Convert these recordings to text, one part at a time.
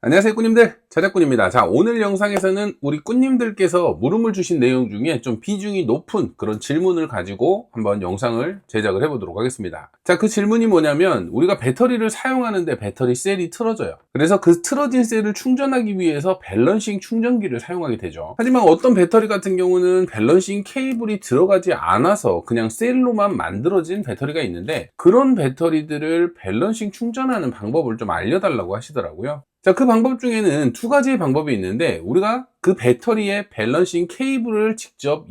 안녕하세요 꾸님들, 자작꾼입니다. 자, 오늘 영상에서는 우리 꾸님들께서 물음을 주신 내용 중에 좀 비중이 높은 그런 질문을 가지고 한번 영상을 제작을 해 보도록 하겠습니다. 자, 그 질문이 뭐냐면 우리가 배터리를 사용하는데 배터리 셀이 틀어져요. 그래서 그 틀어진 셀을 충전하기 위해서 밸런싱 충전기를 사용하게 되죠. 하지만 어떤 배터리 같은 경우는 밸런싱 케이블이 들어가지 않아서 그냥 셀로만 만들어진 배터리가 있는데, 그런 배터리들을 밸런싱 충전하는 방법을 좀 알려달라고 하시더라고요. 자, 그 방법 중에는 두 가지의 방법이 있는데, 우리가 그 배터리에 밸런싱 케이블을 직접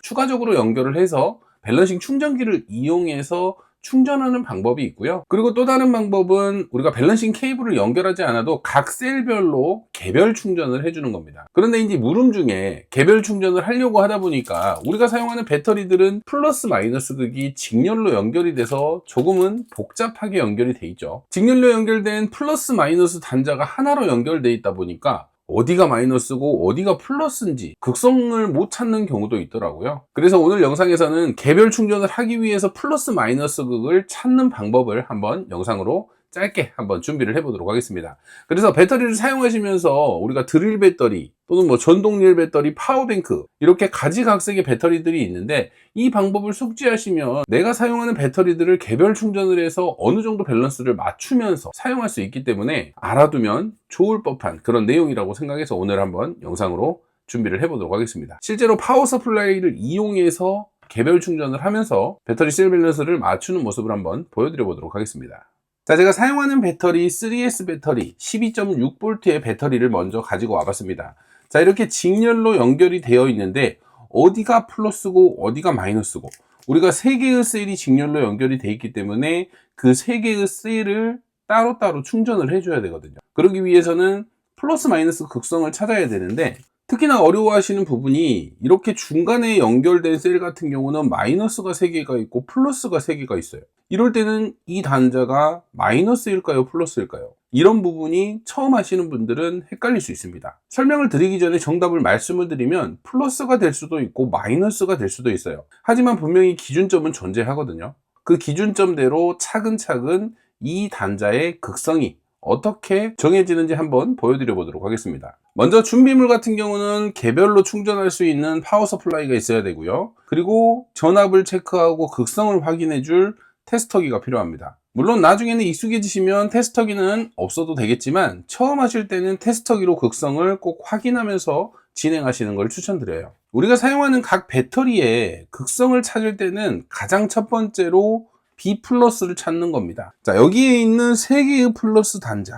추가적으로 연결을 해서 밸런싱 충전기를 이용해서 충전하는 방법이 있고요. 그리고 또 다른 방법은 우리가 밸런싱 케이블을 연결하지 않아도 각 셀별로 개별 충전을 해주는 겁니다. 그런데 이제 물음 중에 개별 충전을 하려고 하다 보니까 우리가 사용하는 배터리들은 플러스 마이너스 극이 직렬로 연결이 돼서 조금은 복잡하게 연결이 돼 있죠. 직렬로 연결된 플러스 마이너스 단자가 하나로 연결돼 있다 보니까 어디가 마이너스고 어디가 플러스인지 극성을 못 찾는 경우도 있더라고요. 그래서 오늘 영상에서는 개별 충전을 하기 위해서 플러스 마이너스 극을 찾는 방법을 한번 영상으로 짧게 한번 준비를 해 보도록 하겠습니다. 그래서 배터리를 사용하시면서 우리가 드릴 배터리 또는 뭐 전동릴 배터리, 파워뱅크 이렇게 가지각색의 배터리들이 있는데, 이 방법을 숙지하시면 내가 사용하는 배터리들을 개별 충전을 해서 어느 정도 밸런스를 맞추면서 사용할 수 있기 때문에 알아두면 좋을 법한 그런 내용이라고 생각해서 오늘 한번 영상으로 준비를 해 보도록 하겠습니다. 실제로 파워 서플라이를 이용해서 개별 충전을 하면서 배터리 셀 밸런스를 맞추는 모습을 한번 보여드려 보도록 하겠습니다. 자, 제가 사용하는 배터리 3S 배터리 12.6V의 배터리를 먼저 가지고 와봤습니다. 자, 이렇게 직렬로 연결이 되어 있는데 어디가 플러스고 어디가 마이너스고, 우리가 3개의 셀이 직렬로 연결이 되어 있기 때문에 그 3개의 셀을 따로따로 충전을 해줘야 되거든요. 그러기 위해서는 플러스 마이너스 극성을 찾아야 되는데, 특히나 어려워하시는 부분이 이렇게 중간에 연결된 셀 같은 경우는 마이너스가 3개가 있고 플러스가 3개가 있어요. 이럴 때는 이 단자가 마이너스일까요, 플러스일까요? 이런 부분이 처음 하시는 분들은 헷갈릴 수 있습니다. 설명을 드리기 전에 정답을 말씀을 드리면 플러스가 될 수도 있고 마이너스가 될 수도 있어요. 하지만 분명히 기준점은 존재하거든요. 그 기준점대로 차근차근 이 단자의 극성이 어떻게 정해지는지 한번 보여드려 보도록 하겠습니다. 먼저 준비물 같은 경우는 개별로 충전할 수 있는 파워 서플라이가 있어야 되고요. 그리고 전압을 체크하고 극성을 확인해 줄 테스터기가 필요합니다. 물론 나중에는 익숙해지시면 테스터기는 없어도 되겠지만, 처음 하실 때는 테스터기로 극성을 꼭 확인하면서 진행하시는 걸 추천드려요. 우리가 사용하는 각 배터리의 극성을 찾을 때는 가장 첫 번째로 B 플러스를 찾는 겁니다. 자, 여기에 있는 3개의 플러스 단자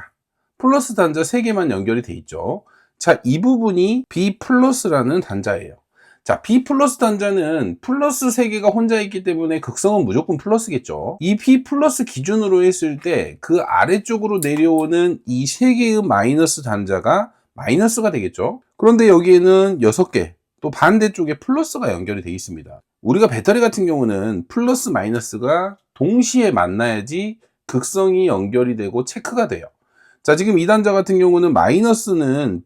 3개만 연결이 돼 있죠. 자, 이 부분이 B 플러스라는 단자예요. 자, B 플러스 단자는 플러스 3개가 혼자 있기 때문에 극성은 무조건 플러스겠죠. 이 B 플러스 기준으로 했을 때 그 아래쪽으로 내려오는 이 3개의 마이너스 단자가 마이너스가 되겠죠. 그런데 여기에는 6개, 또 반대쪽에 플러스가 연결이 되어 있습니다. 우리가 배터리 같은 경우는 플러스 마이너스가 동시에 만나야지 극성이 연결이 되고 체크가 돼요. 자, 지금 이 단자 같은 경우는 마이너스는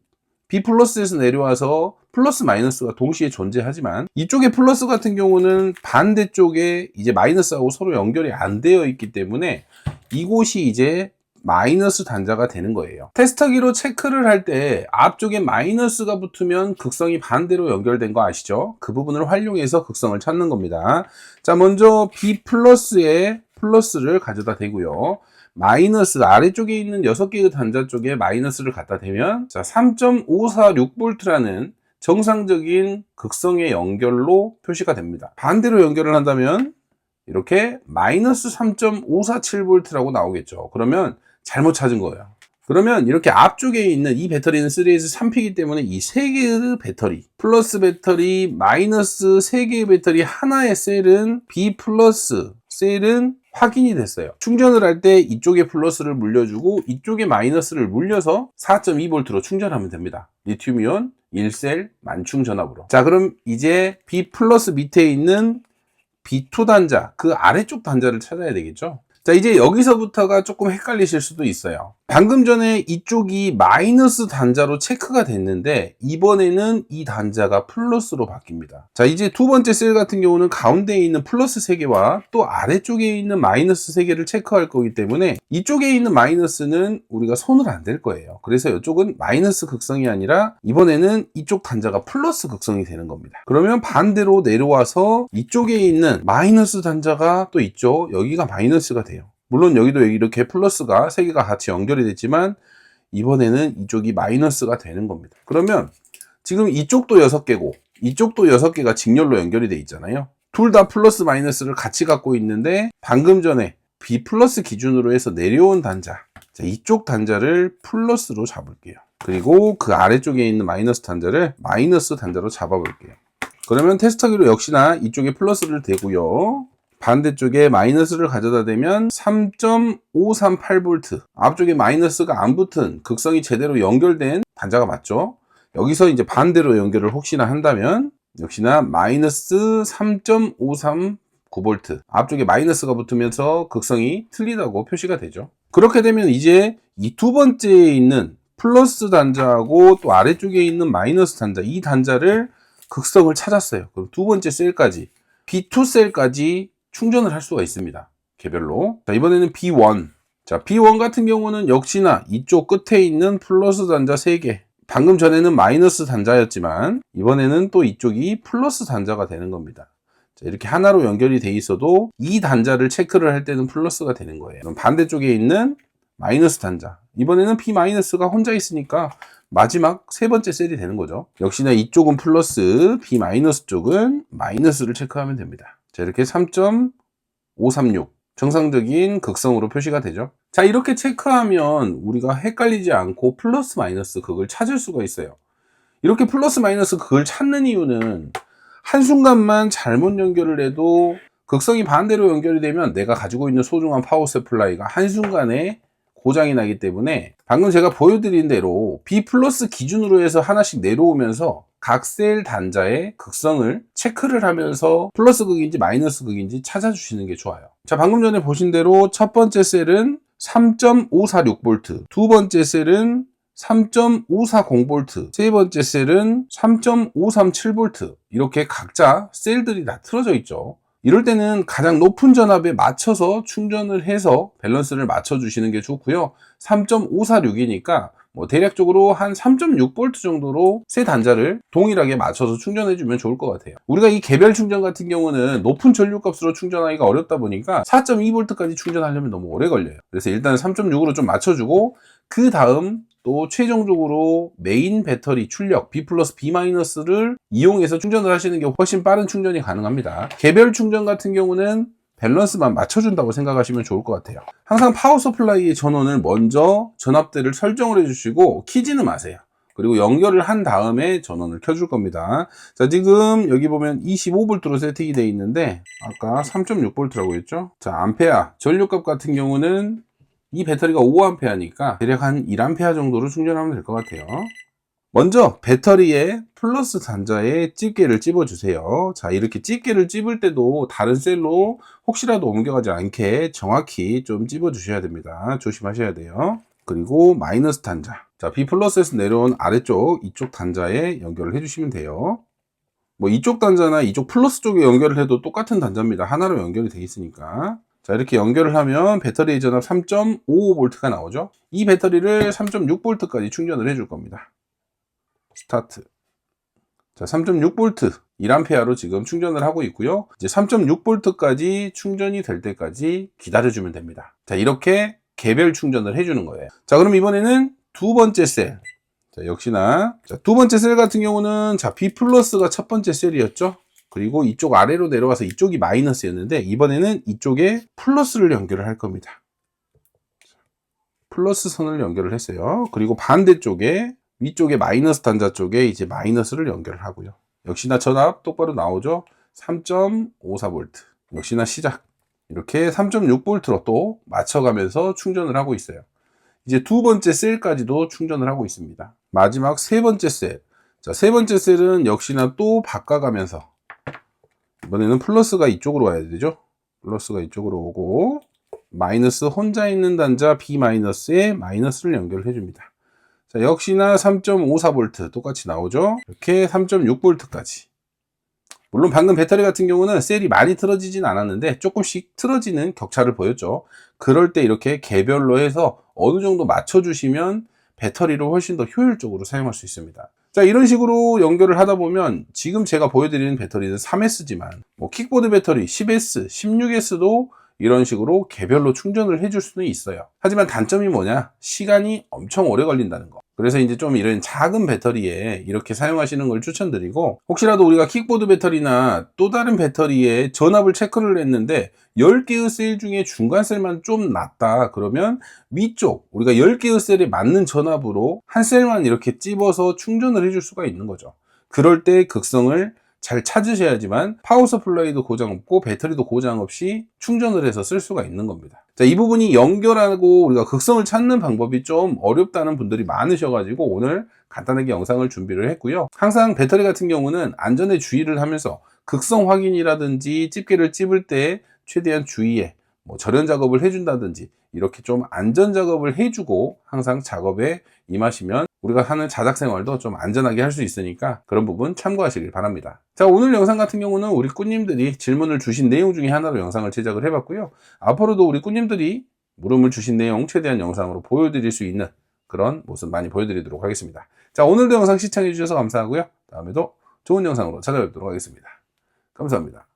B 플러스에서 내려와서 플러스 마이너스가 동시에 존재하지만, 이쪽에 플러스 같은 경우는 반대쪽에 이제 마이너스하고 서로 연결이 안 되어 있기 때문에 이곳이 이제 마이너스 단자가 되는 거예요. 테스터기로 체크를 할 때 앞쪽에 마이너스가 붙으면 극성이 반대로 연결된 거 아시죠? 그 부분을 활용해서 극성을 찾는 겁니다. 자, 먼저 B 플러스에 플러스를 가져다 대고요. 마이너스 아래쪽에 있는 6개의 단자 쪽에 마이너스를 갖다 대면, 자, 3.546V라는 정상적인 극성의 연결로 표시가 됩니다. 반대로 연결을 한다면 이렇게 마이너스 3.547V라고 나오겠죠. 그러면 잘못 찾은 거예요. 그러면 이렇게 앞쪽에 있는 이 배터리는 3에서 3P이기 때문에 이 3개의 배터리, 플러스 배터리, 마이너스 3개의 배터리, 하나의 셀은 B 플러스 셀은 확인이 됐어요. 충전을 할 때 이쪽에 플러스를 물려주고 이쪽에 마이너스를 물려서 4.2V로 충전하면 됩니다. 리튬이온 1셀 만충 전압으로. 자, 그럼 이제 B 플러스 밑에 있는 B2 단자, 그 아래쪽 단자를 찾아야 되겠죠. 자, 이제 여기서부터가 조금 헷갈리실 수도 있어요. 방금 전에 이쪽이 마이너스 단자로 체크가 됐는데 이번에는 이 단자가 플러스로 바뀝니다. 자, 이제 두 번째 셀 같은 경우는 가운데에 있는 플러스 3개와 또 아래쪽에 있는 마이너스 3개를 체크할 거기 때문에 이쪽에 있는 마이너스는 우리가 손을 안 댈 거예요. 그래서 이쪽은 마이너스 극성이 아니라 이번에는 이쪽 단자가 플러스 극성이 되는 겁니다. 그러면 반대로 내려와서 이쪽에 있는 마이너스 단자가 또 있죠. 여기가 마이너스가 돼요. 물론 여기도 이렇게 플러스가 3개가 같이 연결이 됐지만 이번에는 이쪽이 마이너스가 되는 겁니다. 그러면 지금 이쪽도 6개고 이쪽도 6개가 직렬로 연결이 돼 있잖아요. 둘 다 플러스 마이너스를 같이 갖고 있는데 방금 전에 B 플러스 기준으로 해서 내려온 단자, 자, 이쪽 단자를 플러스로 잡을게요. 그리고 그 아래쪽에 있는 마이너스 단자를 마이너스 단자로 잡아볼게요. 그러면 테스터기로 역시나 이쪽에 플러스를 대고요. 반대쪽에 마이너스를 가져다 대면 3.538V, 앞쪽에 마이너스가 안 붙은 극성이 제대로 연결된 단자가 맞죠? 여기서 이제 반대로 연결을 혹시나 한다면 역시나 마이너스 3.539V, 앞쪽에 마이너스가 붙으면서 극성이 틀리다고 표시가 되죠. 그렇게 되면 이제 이 두 번째에 있는 플러스 단자하고 또 아래쪽에 있는 마이너스 단자, 이 단자를 극성을 찾았어요. 그럼 두 번째 셀까지 B2 셀까지 충전을 할 수가 있습니다. 개별로. 자, 이번에는 B1. 자, B1 같은 경우는 역시나 이쪽 끝에 있는 플러스 단자 3개. 방금 전에는 마이너스 단자였지만 이번에는 또 이쪽이 플러스 단자가 되는 겁니다. 자, 이렇게 하나로 연결이 돼 있어도 이 단자를 체크를 할 때는 플러스가 되는 거예요. 그럼 반대쪽에 있는 마이너스 단자. 이번에는 B-가 혼자 있으니까 마지막 세 번째 셀이 되는 거죠. 역시나 이쪽은 플러스, B- 쪽은 마이너스를 체크하면 됩니다. 자, 이렇게 3.536 정상적인 극성으로 표시가 되죠. 자, 이렇게 체크하면 우리가 헷갈리지 않고 플러스 마이너스 극을 찾을 수가 있어요. 이렇게 플러스 마이너스 극을 찾는 이유는 한순간만 잘못 연결을 해도 극성이 반대로 연결이 되면 내가 가지고 있는 소중한 파워 서플라이가 한순간에 고장이 나기 때문에 방금 제가 보여드린 대로 B 플러스 기준으로 해서 하나씩 내려오면서 각 셀 단자의 극성을 체크를 하면서 플러스 극인지 마이너스 극인지 찾아주시는 게 좋아요. 자, 방금 전에 보신 대로 첫 번째 셀은 3.546V, 두 번째 셀은 3.540V, 세 번째 셀은 3.537V, 이렇게 각자 셀들이 다 틀어져 있죠. 이럴 때는 가장 높은 전압에 맞춰서 충전을 해서 밸런스를 맞춰주시는 게 좋고요. 3.546이니까 대략적으로 한 3.6V 정도로 세 단자를 동일하게 맞춰서 충전해주면 좋을 것 같아요. 우리가 이 개별 충전 같은 경우는 높은 전류값으로 충전하기가 어렵다 보니까 4.2V까지 충전하려면 너무 오래 걸려요. 그래서 일단 3.6으로 좀 맞춰주고 그 다음 또 최종적으로 메인 배터리 출력 B 플러스 B 마이너스를 이용해서 충전을 하시는 게 훨씬 빠른 충전이 가능합니다. 개별 충전 같은 경우는 밸런스만 맞춰준다고 생각하시면 좋을 것 같아요. 항상 파워 서플라이의 전원을 먼저 전압대를 설정을 해주시고 키지는 마세요. 그리고 연결을 한 다음에 전원을 켜줄 겁니다. 자, 지금 여기 보면 25V로 세팅이 되어 있는데 아까 3.6V라고 했죠. 자, 암페아 전류값 같은 경우는 이 배터리가 5A니까 대략 한 1A 정도로 충전하면 될 것 같아요. 먼저 배터리에 플러스 단자에 집게를 찝어주세요. 자, 이렇게 집게를 찝을 때도 다른 셀로 혹시라도 옮겨가지 않게 정확히 좀 찝어주셔야 됩니다. 조심하셔야 돼요. 그리고 마이너스 단자. 자, B 플러스에서 내려온 아래쪽 이쪽 단자에 연결을 해주시면 돼요. 이쪽 단자나 이쪽 플러스 쪽에 연결을 해도 똑같은 단자입니다. 하나로 연결이 되어 있으니까. 자, 이렇게 연결을 하면 배터리의 전압 3.55V가 나오죠. 이 배터리를 3.6V까지 충전을 해줄 겁니다. 스타트. 자, 3.6V 1A로 지금 충전을 하고 있고요. 이제 3.6V까지 충전이 될 때까지 기다려주면 됩니다. 자, 이렇게 개별 충전을 해주는 거예요. 자, 그럼 이번에는 두 번째 셀. 자, 역시나 자, 두 번째 셀 같은 경우는 자, B 플러스가 첫 번째 셀이었죠. 그리고 이쪽 아래로 내려와서 이쪽이 마이너스였는데 이번에는 이쪽에 플러스를 연결을 할 겁니다. 플러스 선을 연결을 했어요. 그리고 반대쪽에 위쪽에 마이너스 단자 쪽에 이제 마이너스를 연결을 하고요. 역시나 전압 똑바로 나오죠. 3.54V. 역시나 시작. 이렇게 3.6V로 또 맞춰가면서 충전을 하고 있어요. 이제 두 번째 셀까지도 충전을 하고 있습니다. 마지막 세 번째 셀. 자, 세 번째 셀은 역시나 또 바꿔가면서 이번에는 플러스가 이쪽으로 와야 되죠. 플러스가 이쪽으로 오고 마이너스 혼자 있는 단자 B-에 마이너스를 연결해 줍니다. 자, 역시나 3.54V 똑같이 나오죠. 이렇게 3.6V까지. 물론 방금 배터리 같은 경우는 셀이 많이 틀어지진 않았는데 조금씩 틀어지는 격차를 보였죠. 그럴 때 이렇게 개별로 해서 어느 정도 맞춰주시면 배터리를 훨씬 더 효율적으로 사용할 수 있습니다. 자, 이런 식으로 연결을 하다 보면 지금 제가 보여드리는 배터리는 3S지만 뭐 킥보드 배터리 10S, 16S도 이런 식으로 개별로 충전을 해줄 수는 있어요. 하지만 단점이 뭐냐? 시간이 엄청 오래 걸린다는 거. 그래서 이제 좀 이런 작은 배터리에 이렇게 사용하시는 걸 추천드리고, 혹시라도 우리가 킥보드 배터리나 또 다른 배터리에 전압을 체크를 했는데 10개의 셀 중에 중간 셀만 좀 낮다 그러면 위쪽 우리가 10개의 셀에 맞는 전압으로 한 셀만 이렇게 찝어서 충전을 해줄 수가 있는 거죠. 그럴 때 극성을 잘 찾으셔야지만 파워 서플라이도 고장 없고 배터리도 고장 없이 충전을 해서 쓸 수가 있는 겁니다. 자, 이 부분이 연결하고 우리가 극성을 찾는 방법이 좀 어렵다는 분들이 많으셔가지고 오늘 간단하게 영상을 준비를 했고요. 항상 배터리 같은 경우는 안전에 주의를 하면서 극성 확인이라든지 집게를 찝을 때 최대한 주의해 뭐 절연 작업을 해준다든지 이렇게 좀 안전 작업을 해주고 항상 작업에 임하시면 우리가 하는 자작 생활도 좀 안전하게 할 수 있으니까 그런 부분 참고하시길 바랍니다. 자, 오늘 영상 같은 경우는 우리 꾸님들이 질문을 주신 내용 중에 하나로 영상을 제작을 해봤고요. 앞으로도 우리 꾸님들이 물음을 주신 내용 최대한 영상으로 보여드릴 수 있는 그런 모습 많이 보여드리도록 하겠습니다. 자, 오늘도 영상 시청해 주셔서 감사하고요. 다음에도 좋은 영상으로 찾아뵙도록 하겠습니다. 감사합니다.